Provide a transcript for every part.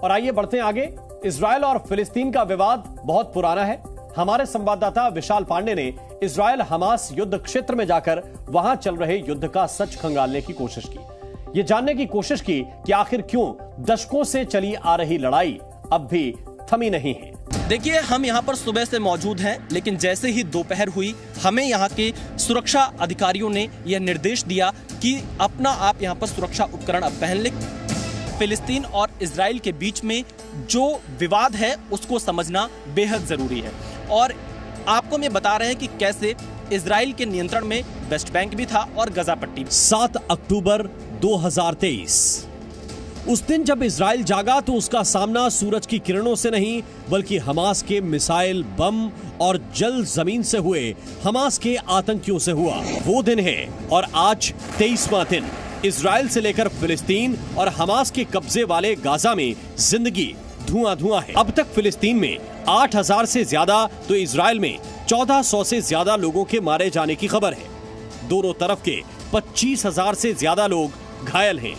और आइए बढ़ते हैं आगे। इजरायल और फिलिस्तीन का विवाद बहुत पुराना है। हमारे संवाददाता विशाल पांडे ने इजरायल हमास युद्ध क्षेत्र में जाकर वहां चल रहे युद्ध का सच खंगालने की कोशिश की। ये जानने की कोशिश की कि आखिर क्यों दशकों से चली आ रही लड़ाई अब भी थमी नहीं है। देखिए, हम यहाँ पर सुबह से मौजूद हैं, लेकिन जैसे ही दोपहर हुई हमें यहाँ के सुरक्षा अधिकारियों ने यह निर्देश दिया कि अपना आप यहाँ पर सुरक्षा उपकरण अब पहन लें। फिलिस्तीन और इजराइल के बीच में जो विवाद है उसको समझना बेहद जरूरी है। और आपको मैं बता रहे हैं कि कैसे इजराइल के नियंत्रण में वेस्ट बैंक भी था और गजा पट्टी। 7 अक्टूबर 2023, उस दिन जब इजराइल जागा तो उसका सामना सूरज की किरणों से नहीं बल्कि हमास के मिसाइल, बम और जल जमीन से हुए हमास के आतंकियों से हुआ। वो दिन है और आज 23वां दिन। इजराइल से लेकर फिलिस्तीन और हमास के कब्जे वाले गाजा में जिंदगी धुआं धुआं है। अब तक फिलिस्तीन में 8,000 से ज्यादा तो इजराइल में 1,400 से ज्यादा लोगों के मारे जाने की खबर है। दोनों तरफ के 25,000 से ज्यादा लोग घायल हैं।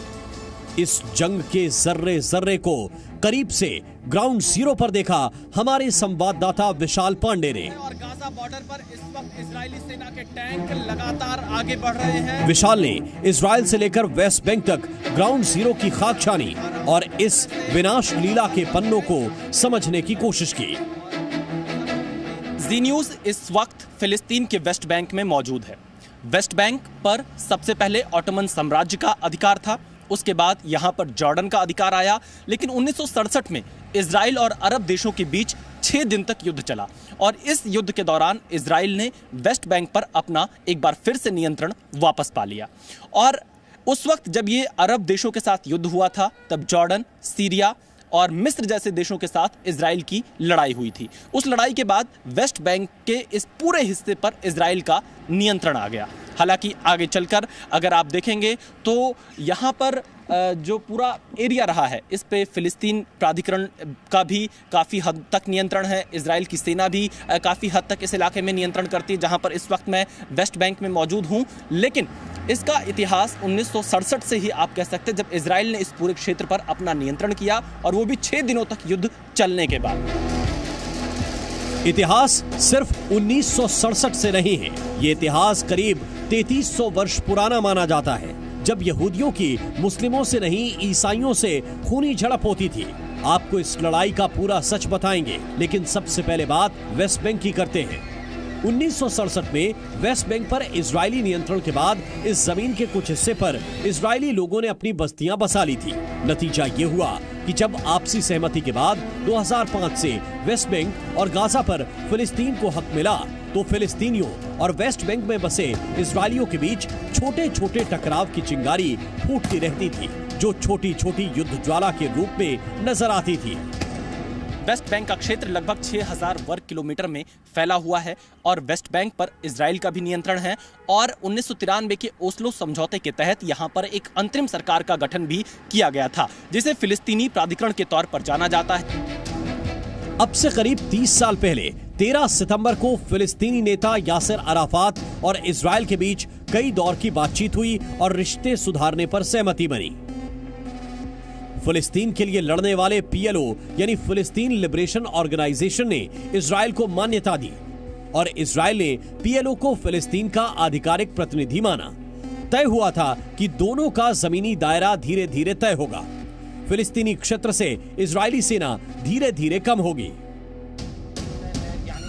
इस जंग के जर्रे जर्रे को करीब से ग्राउंड जीरो पर देखा हमारे संवाददाता विशाल पांडे ने। और गाजा बॉर्डर पर इस वक्त इजरायली सेना के टैंक लगातार आगे बढ़ रहे हैं। विशाल ने इजराइल से लेकर वेस्ट बैंक तक ग्राउंड जीरो की खाक छानी और इस विनाश लीला के पन्नों को समझने की कोशिश की। जी न्यूज इस वक्त फिलिस्तीन के वेस्ट बैंक में मौजूद है। वेस्ट बैंक पर सबसे पहले ऑटोमन साम्राज्य का अधिकार था, उसके बाद यहां पर जॉर्डन का अधिकार आया, लेकिन 1967 में इजराइल और अरब देशों के बीच 6 दिन तक युद्ध चला और इस युद्ध के दौरान इजराइल ने वेस्ट बैंक पर अपना एक बार फिर से नियंत्रण वापस पा लिया। और उस वक्त जब ये अरब देशों के साथ युद्ध हुआ था तब जॉर्डन, सीरिया और मिस्र जैसे देशों के साथ इजराइल की लड़ाई हुई थी। उस लड़ाई के बाद वेस्ट बैंक के इस पूरे हिस्से पर इजराइल का नियंत्रण आ गया। हालांकि आगे चलकर अगर आप देखेंगे तो यहाँ पर जो पूरा एरिया रहा है इस पे फिलिस्तीन प्राधिकरण का भी काफ़ी हद तक नियंत्रण है। इजराइल की सेना भी काफ़ी हद तक इस इलाके में नियंत्रण करती है जहाँ पर इस वक्त मैं वेस्ट बैंक में मौजूद हूँ। लेकिन इसका इतिहास 1967 से ही आप कह सकते हैं जब इजराइल ने इस पूरे क्षेत्र पर अपना नियंत्रण किया और वो भी 6 दिनों तक युद्ध चलने के बाद। इतिहास सिर्फ 1967 से नहीं है, ये इतिहास करीब 3300 वर्ष पुराना माना जाता है, जब यहूदियों की मुस्लिमों से नहीं ईसाइयों से खूनी झड़प होती थी। आपको इस लड़ाई का पूरा सच बताएंगे, लेकिन सबसे पहले बात वेस्ट बैंक की करते हैं। 1967 में वेस्ट बैंक पर इजरायली नियंत्रण के बाद इस जमीन के कुछ हिस्से पर इजरायली लोगों ने अपनी बस्तियां बसा ली थी। नतीजा ये हुआ कि जब आपसी सहमति के बाद 2005 से वेस्ट बैंक और गाजा पर फिलिस्तीन को हक मिला तो फिलिस्तीनियों और वेस्ट बैंक में बसे इजरायलियों के बीच छोटे छोटे टकराव की चिंगारी फूटती रहती थी, जो छोटी छोटी युद्ध ज्वाला के रूप में नजर आती थी। वेस्ट बैंक का क्षेत्र लगभग 6,000 वर्ग किलोमीटर में फैला हुआ है और वेस्ट बैंक पर इजराइल का भी नियंत्रण है। और 1993 के ओस्लो समझौते के तहत यहाँ पर एक अंतरिम सरकार का गठन भी किया गया था, जिसे फिलिस्तीनी प्राधिकरण के तौर पर जाना जाता है। अब से करीब 30 साल पहले 13 सितंबर को फिलिस्तीनी नेता यासिर अराफात और इजराइल के बीच कई दौर की बातचीत हुई और रिश्ते सुधारने पर सहमति बनी। फिलिस्तीन के लिए लड़ने वाले पीएलओ यानी फिलिस्तीन लिबरेशन ऑर्गेनाइजेशन ने इजराइल को मान्यता दी और इजराइल ने पीएलओ को फिलिस्तीन का आधिकारिक प्रतिनिधि माना। तय हुआ था कि दोनों का जमीनी दायरा धीरे धीरे तय होगा। फिलिस्तीनी क्षेत्र से इजरायली सेना धीरे धीरे कम होगी,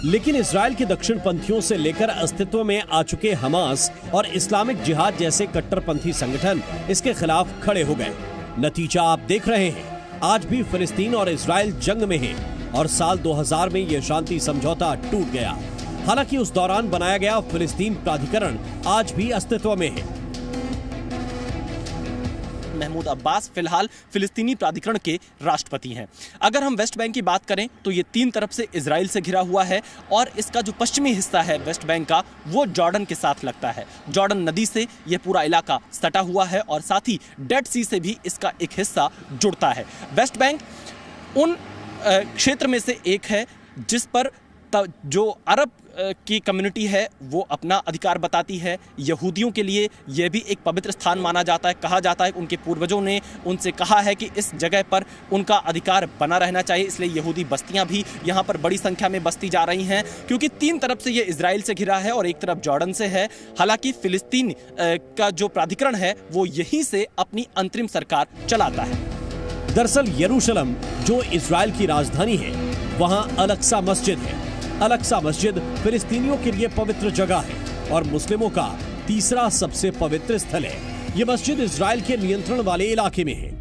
लेकिन इजराइल के दक्षिणपंथियों से लेकर अस्तित्व में आ चुके हमास और इस्लामिक जिहाद जैसे कट्टरपंथी संगठन इसके खिलाफ खड़े हो गए। नतीजा आप देख रहे हैं, आज भी फिलिस्तीन और इजराइल जंग में हैं और साल 2000 में यह शांति समझौता टूट गया। हालांकि उस दौरान बनाया गया फिलिस्तीन प्राधिकरण आज भी अस्तित्व में है। महमूद अब्बास फिलहाल फिलिस्तीनी प्राधिकरण के राष्ट्रपति हैं। अगर हम वेस्ट बैंक की बात करें तो ये 3 तरफ से इजराइल से घिरा हुआ है और इसका जो पश्चिमी हिस्सा है वेस्ट बैंक का वो जॉर्डन के साथ लगता है। जॉर्डन नदी से ये पूरा इलाका सटा हुआ है और साथ ही डेड सी से भी इसका एक हिस्सा जुड़ता है। वेस्ट बैंक उन क्षेत्र में से एक है जिस पर जो अरब की कम्युनिटी है वो अपना अधिकार बताती है। यहूदियों के लिए यह भी एक पवित्र स्थान माना जाता है। कहा जाता है कि उनके पूर्वजों ने उनसे कहा है कि इस जगह पर उनका अधिकार बना रहना चाहिए, इसलिए यहूदी बस्तियां भी यहाँ पर बड़ी संख्या में बसती जा रही हैं, क्योंकि 3 तरफ से ये इजराइल से घिरा है और एक तरफ जॉर्डन से है। हालांकि फिलिस्तीन का जो प्राधिकरण है वो यहीं से अपनी अंतरिम सरकार चलाता है। दरअसल यरूशलेम जो इजराइल की राजधानी है, वहां अल-अक्सा मस्जिद है। अल-अक्सा मस्जिद फिलिस्तीनियों के लिए पवित्र जगह है और मुस्लिमों का तीसरा सबसे पवित्र स्थल है। यह मस्जिद इजराइल के नियंत्रण वाले इलाके में है।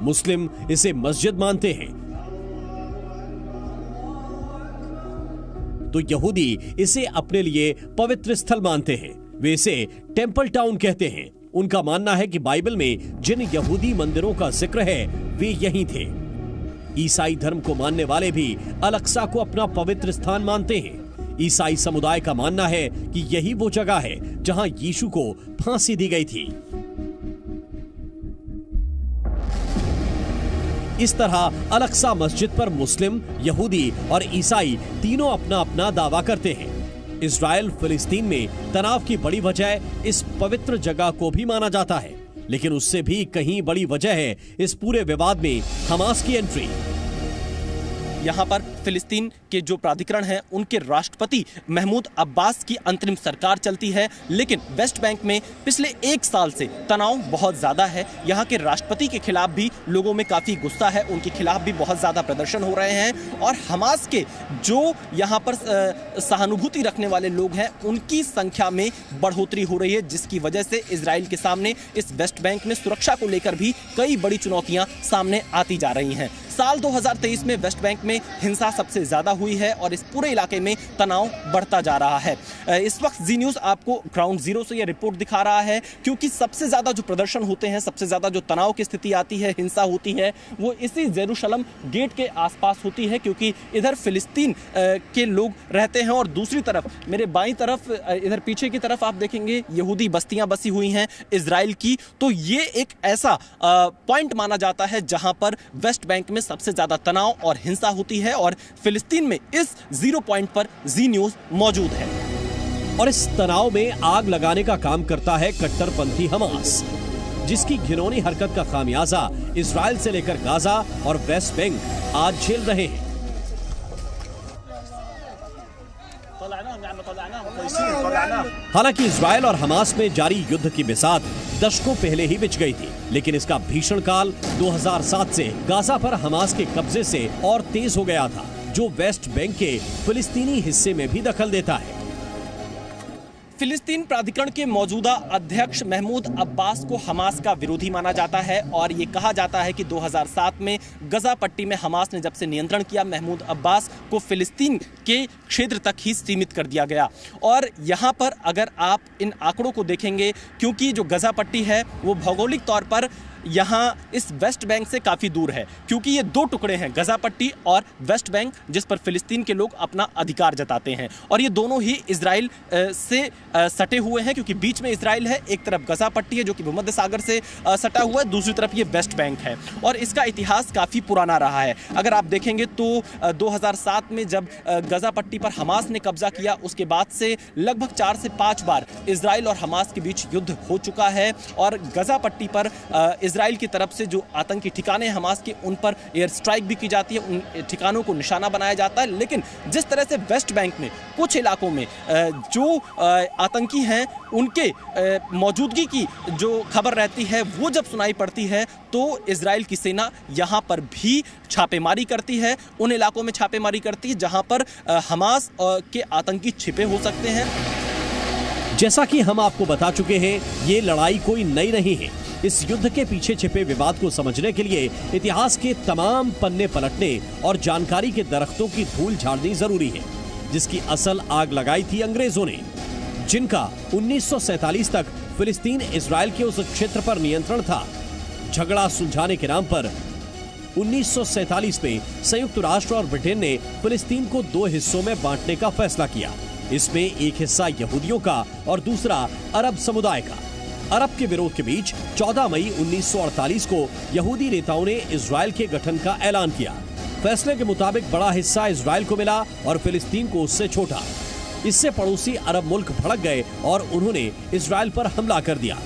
मुस्लिम इसे मस्जिद मानते हैं तो यहूदी इसे अपने लिए पवित्र स्थल मानते हैं। वे इसे टेंपल टाउन कहते हैं। उनका मानना है कि बाइबल में जिन यहूदी मंदिरों का जिक्र है वे यहीं थे। ईसाई धर्म को मानने वाले भी अल-अक्सा को अपना पवित्र स्थान मानते हैं। ईसाई समुदाय का मानना है कि यही वो जगह है जहां यीशु को फांसी दी गई थी। इस तरह अल-अक्सा मस्जिद पर मुस्लिम, यहूदी और ईसाई तीनों अपना अपना दावा करते हैं। इजराइल फिलिस्तीन में तनाव की बड़ी वजह इस पवित्र जगह को भी माना जाता है, लेकिन उससे भी कहीं बड़ी वजह है इस पूरे विवाद में हमास की एंट्री। यहाँ पर फिलिस्तीन के जो प्राधिकरण हैं उनके राष्ट्रपति महमूद अब्बास की अंतरिम सरकार चलती है, लेकिन वेस्ट बैंक में पिछले 1 साल से तनाव बहुत ज्यादा है। यहाँ के राष्ट्रपति के खिलाफ भी लोगों में काफी गुस्सा है, उनके खिलाफ भी बहुत ज्यादा प्रदर्शन हो रहे हैं और हमास के जो यहाँ पर सहानुभूति रखने वाले लोग हैं उनकी संख्या में बढ़ोतरी हो रही है, जिसकी वजह से इजराइल के सामने इस वेस्ट बैंक में सुरक्षा को लेकर भी कई बड़ी चुनौतियां सामने आती जा रही हैं। साल 2023 में वेस्ट बैंक में हिंसा सबसे ज्यादा हुई है और इस पूरे इलाके में तनाव बढ़ता जा रहा है। इस वक्त जी न्यूज़ आपको ग्राउंड जीरो से यह रिपोर्ट दिखा रहा है, क्योंकि सबसे ज्यादा जो प्रदर्शन होते हैं, सबसे ज्यादा जो तनाव की स्थिति आती है, हिंसा होती है, वो इसी जेरूशलम गेट के आसपास होती है, क्योंकि इधर फिलिस्तीन के लोग रहते हैं और दूसरी तरफ मेरे बाईं तरफ इधर पीछे की तरफ आप देखेंगे यहूदी बस्तियां बसी हुई हैं इजराइल की। तो ये एक ऐसा पॉइंट माना जाता है जहां पर वेस्ट बैंक में सबसे ज्यादा तनाव और हिंसा होती है और फिलिस्तीन में इस 0 पॉइंट पर जी न्यूज़ मौजूद है। और इस तनाव में आग लगाने का काम करता है कट्टरपंथी हमास, जिसकी घिनौनी हरकत का खामियाजा इजराइल से लेकर गाजा और वेस्ट बैंक आज झेल रहे हैं। हालांकि इजराइल और हमास में जारी युद्ध की बिसात दशकों पहले ही बिछ गई थी, लेकिन इसका भीषण काल 2007 से गाजा पर हमास के कब्जे से और तेज हो गया था, जो वेस्ट बैंक के फिलिस्तीनी हिस्से में भी दखल देता है। फिलिस्तीन प्राधिकरण के मौजूदा अध्यक्ष महमूद अब्बास को हमास का विरोधी माना जाता है और ये कहा जाता है कि 2007 में गजा पट्टी में हमास ने जब से नियंत्रण किया, महमूद अब्बास को फिलिस्तीन के क्षेत्र तक ही सीमित कर दिया गया। और यहाँ पर अगर आप इन आंकड़ों को देखेंगे, क्योंकि जो गजा पट्टी है वो भौगोलिक तौर पर यहाँ इस वेस्ट बैंक से काफ़ी दूर है, क्योंकि ये 2 टुकड़े हैं, गजा पट्टी और वेस्ट बैंक, जिस पर फिलिस्तीन के लोग अपना अधिकार जताते हैं और ये दोनों ही इजराइल से सटे हुए हैं, क्योंकि बीच में इजराइल है, एक तरफ गजा पट्टी है जो कि भूमध्य सागर से सटा हुआ है, दूसरी तरफ ये वेस्ट बैंक है और इसका इतिहास काफ़ी पुराना रहा है। अगर आप देखेंगे तो 2007 में जब गजा पट्टी पर हमास ने कब्जा किया, उसके बाद से लगभग 4 से 5 बार इजराइल और हमास के बीच युद्ध हो चुका है और गजा पट्टी पर इजराइल की तरफ से जो आतंकी ठिकाने हमास के, उन पर एयर स्ट्राइक भी की जाती है, उन ठिकानों को निशाना बनाया जाता है। लेकिन जिस तरह से वेस्ट बैंक में कुछ इलाकों में जो आतंकी हैं उनके मौजूदगी की जो खबर रहती है, वो जब सुनाई पड़ती है तो इजराइल की सेना यहाँ पर भी छापेमारी करती है, उन इलाकों में छापेमारी करती है जहाँ पर हमास के आतंकी छिपे हो सकते हैं। जैसा कि हम आपको बता चुके हैं, ये लड़ाई कोई नई नहीं है। इस युद्ध के पीछे छिपे विवाद को समझने के लिए इतिहास के तमाम पन्ने पलटने और जानकारी के दरख्तों की धूल झाड़नी जरूरी है, जिसकी असल आग लगाई थी अंग्रेजों ने, जिनका 1947 तक फिलिस्तीन इजराइल के उस क्षेत्र पर नियंत्रण था। झगड़ा सुलझाने के नाम पर 1947 में संयुक्त राष्ट्र और ब्रिटेन ने फिलिस्तीन को 2 हिस्सों में बांटने का फैसला किया। इसमें एक हिस्सा यहूदियों का और दूसरा अरब समुदाय का। अरब के विरोध के बीच 14 मई 1948 को यहूदी नेताओं ने इजराइल के गठन का ऐलान किया। फैसले के मुताबिक बड़ा हिस्सा इजराइल को मिला और फिलिस्तीन को उससे छोटा। इससे पड़ोसी अरब मुल्क भड़क गए और उन्होंने इजराइल पर हमला कर दिया,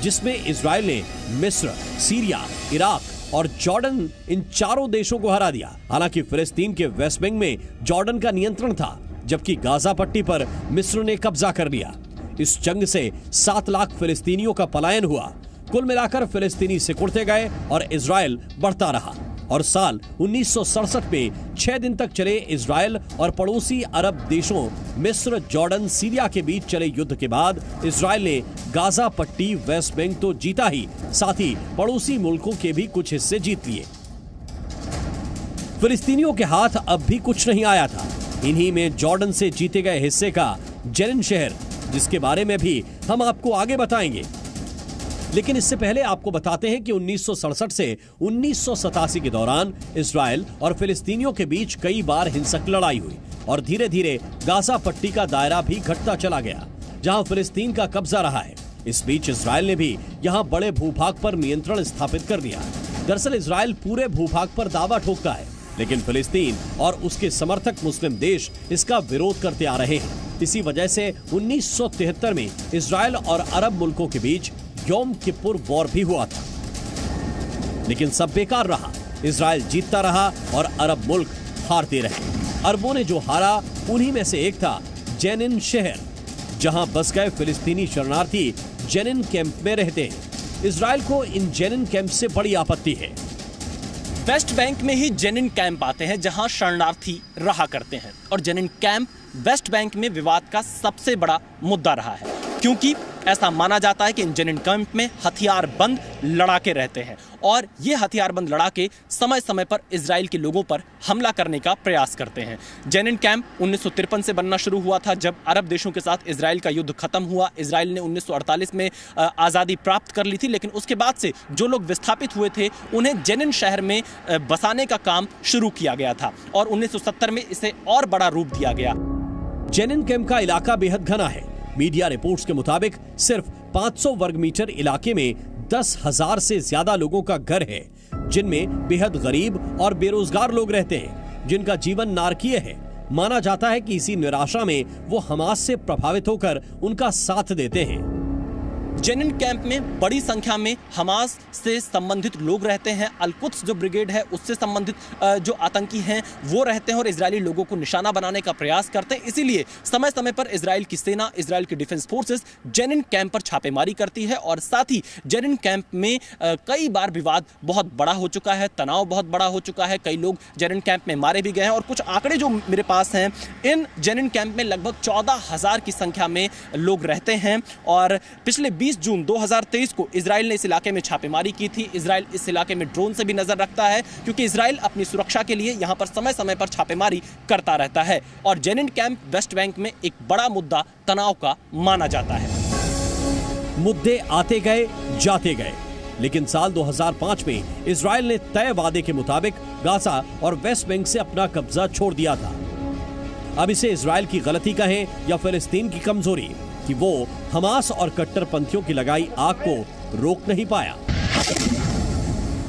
जिसमें इजराइल ने मिस्र, सीरिया, इराक और जॉर्डन इन चारों देशों को हरा दिया। हालांकि फिलिस्तीन के वेस्ट बैंक में जॉर्डन का नियंत्रण था, जबकि गाजा पट्टी पर मिस्र ने कब्जा कर लिया। इस जंग से 7 लाख फिलिस्तीनियों का पलायन हुआ। कुल मिलाकर फिलिस्तीनी सिकुड़ते गए और इजराइल बढ़ता रहा। और साल 1967 में 6 दिन तक चले इजराइल और पड़ोसी अरब देशों मिस्र, जॉर्डन, सीरिया के बीच चले युद्ध के बाद इजराइल ने गाजा पट्टी, वेस्ट बैंक तो जीता ही, साथ ही पड़ोसी मुल्कों के भी कुछ हिस्से जीत लिए। फिलिस्तीनियों के हाथ अब भी कुछ नहीं आया था। इन्हीं में जॉर्डन से जीते गए हिस्से का जेनिन शहर, जिसके बारे में भी हम आपको आगे बताएंगे। लेकिन इससे पहले आपको बताते हैं कि 1967 से 1987 के दौरान इजराइल और फिलिस्तीनियों के बीच कई बार हिंसक लड़ाई हुई और धीरे धीरे गाजा पट्टी का दायरा भी घटता चला गया, जहां फिलिस्तीन का कब्जा रहा है। इस बीच इजराइल ने भी यहां बड़े भूभाग पर नियंत्रण स्थापित कर दिया। दरअसल इजराइल पूरे भूभाग पर दावा ठोकता है, लेकिन फिलिस्तीन और उसके समर्थक मुस्लिम देश इसका विरोध करते आ रहे हैं। इसी वजह से 1973 में इजराइल और अरब मुल्कों के बीच योम किपुर वॉर भी हुआ था, लेकिन सब बेकार रहा। इजराइल जीतता रहा और अरब मुल्क हारते रहे। अरबों ने जो हारा उन्हीं में से एक था जेनिन शहर, जहां बस गए फिलिस्तीनी शरणार्थी जेनिन कैंप में रहते हैं। इजराइल को इन जेनिन कैंप से बड़ी आपत्ति है। वेस्ट बैंक में ही जेनिन कैंप आते हैं, जहां शरणार्थी रहा करते हैं, और जेनिन कैंप वेस्ट बैंक में विवाद का सबसे बड़ा मुद्दा रहा है, क्योंकि ऐसा माना जाता है कि इन जेनिन कैंप में हथियारबंद लड़ाके रहते हैं और ये हथियारबंद लड़ाके समय समय पर इजराइल के लोगों पर हमला करने का प्रयास करते हैं। जेनिन कैंप 1953 से बनना शुरू हुआ था, जब अरब देशों के साथ इजराइल का युद्ध खत्म हुआ। इजराइल ने 1948 में आज़ादी प्राप्त कर ली थी, लेकिन उसके बाद से जो लोग विस्थापित हुए थे उन्हें जेनिन शहर में बसाने का काम शुरू किया गया था और 1970 में इसे और बड़ा रूप दिया गया। जेनिन कैंप का इलाका बेहद घना है। मीडिया रिपोर्ट्स के मुताबिक सिर्फ 500 वर्ग मीटर इलाके में 10,000 से ज्यादा लोगों का घर है, जिनमें बेहद गरीब और बेरोजगार लोग रहते हैं, जिनका जीवन नारकीय है। माना जाता है कि इसी निराशा में वो हमास से प्रभावित होकर उनका साथ देते हैं। जेनिन कैंप में बड़ी संख्या में हमास से संबंधित लोग रहते हैं। अल-कुद्स जो ब्रिगेड है उससे संबंधित जो आतंकी हैं वो रहते हैं और इजरायली लोगों को निशाना बनाने का प्रयास करते हैं। इसीलिए समय समय पर इजराइल की सेना, इजराइल की डिफेंस फोर्सेस जेनिन कैंप पर छापेमारी करती है और साथ ही जेनिन कैंप में कई बार विवाद बहुत बड़ा हो चुका है, तनाव बहुत बड़ा हो चुका है। कई लोग जेनिन कैंप में मारे भी गए हैं और कुछ आंकड़े जो मेरे पास हैं, इन जेनिन कैंप में लगभग 14,000 की संख्या में लोग रहते हैं। और पिछले 20 जून 2023 को इजराइल ने इस इलाके में छापेमारी की थी। इजराइल इस इलाके में ड्रोन से भी नजर रखता है, क्योंकि इजराइल अपनी सुरक्षा के लिए यहां पर समय समय पर छापेमारी करता रहता है। और जेनिन कैंप वेस्ट बैंक में एक बड़ा मुद्दा तनाव का माना जाता है। मुद्दे आते गए जाते गए, लेकिन साल 2005 में इजराइल ने तय वादे के मुताबिक गाजा और वेस्ट बैंक से अपना कब्जा छोड़ दिया था। अब इसे इजराइल की गलती कहें या फिलिस्तीन की कमजोरी कि वो हमास और कट्टरपंथियों की लगाई आग को रोक नहीं पाया।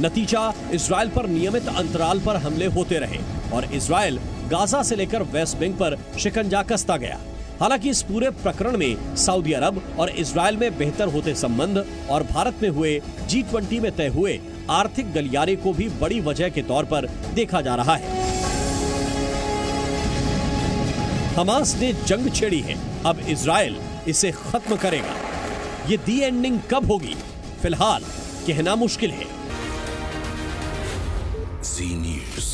नतीजा, इजराइल पर नियमित अंतराल पर हमले होते रहे और इजराइल गाजा से लेकर वेस्ट बैंक पर शिकंजा कसता गया। हालांकि इस पूरे प्रकरण में सऊदी अरब और इजराइल में बेहतर होते संबंध और भारत में हुए G20 में तय हुए आर्थिक गलियारे को भी बड़ी वजह के तौर पर देखा जा रहा है। हमास ने जंग छेड़ी है, अब इजराइल इसे खत्म करेगा। ये दी एंडिंग कब होगी, फिलहाल कहना मुश्किल है। Z News।